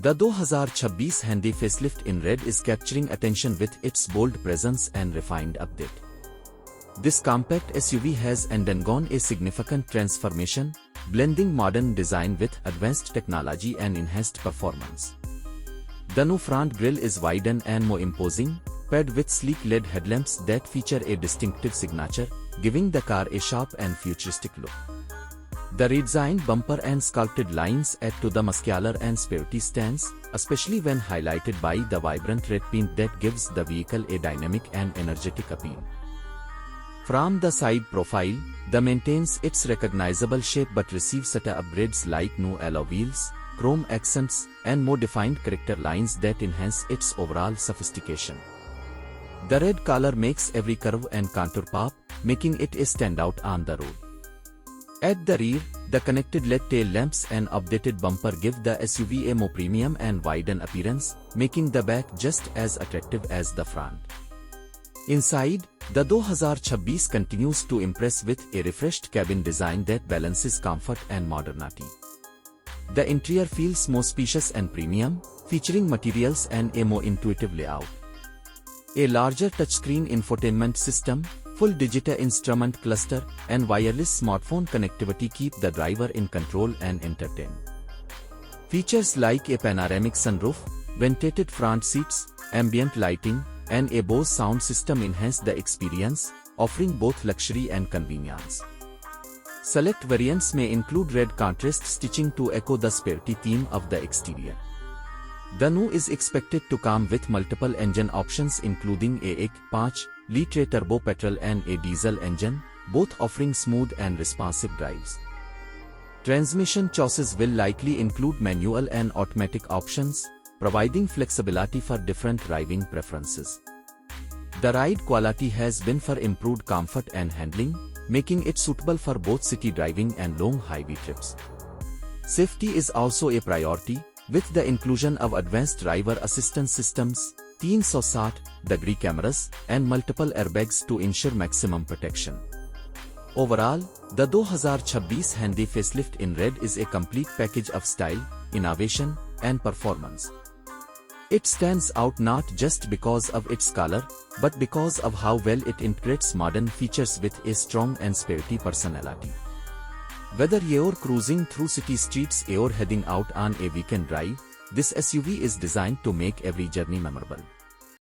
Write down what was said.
The 2026 Hyundai facelift in red is capturing attention with its bold presence and refined update. This compact SUV has undergone a significant transformation, blending modern design with advanced technology and enhanced performance. The new front grille is widened and more imposing, paired with sleek LED headlamps that feature a distinctive signature, giving the car a sharp and futuristic look. The redesigned bumper and sculpted lines add to the muscular and sporty stance, especially when highlighted by the vibrant red paint that gives the vehicle a dynamic and energetic appeal. From the side profile, the maintains its recognizable shape but receives upgrades like new alloy wheels, chrome accents, and more defined character lines that enhance its overall sophistication. The red color makes every curve and contour pop, making it a standout on the road. At the rear, the connected LED tail lamps and updated bumper give the SUV a more premium and widened appearance, making the back just as attractive as the front. Inside, the 2026 continues to impress with a refreshed cabin design that balances comfort and modernity. The interior feels more spacious and premium, featuring materials and a more intuitive layout. A larger touchscreen infotainment system, full digital instrument cluster, and wireless smartphone connectivity keep the driver in control and entertained. Features like a panoramic sunroof, ventilated front seats, ambient lighting, and a Bose sound system enhance the experience, offering both luxury and convenience. Select variants may include red contrast stitching to echo the sporty theme of the exterior. The new is expected to come with multiple engine options including a 1.5-litre turbo petrol and a diesel engine, both offering smooth and responsive drives. Transmission choices will likely include manual and automatic options, providing flexibility for different driving preferences. The ride quality has been for improved comfort and handling, making it suitable for both city driving and long highway trips. Safety is also a priority, with the inclusion of advanced driver assistance systems, 360-degree cameras, and multiple airbags to ensure maximum protection. Overall, the 2026 Hyundai facelift in red is a complete package of style, innovation, and performance. It stands out not just because of its color, but because of how well it integrates modern features with a strong and sporty personality. Whether you're cruising through city streets or heading out on a weekend drive, this SUV is designed to make every journey memorable.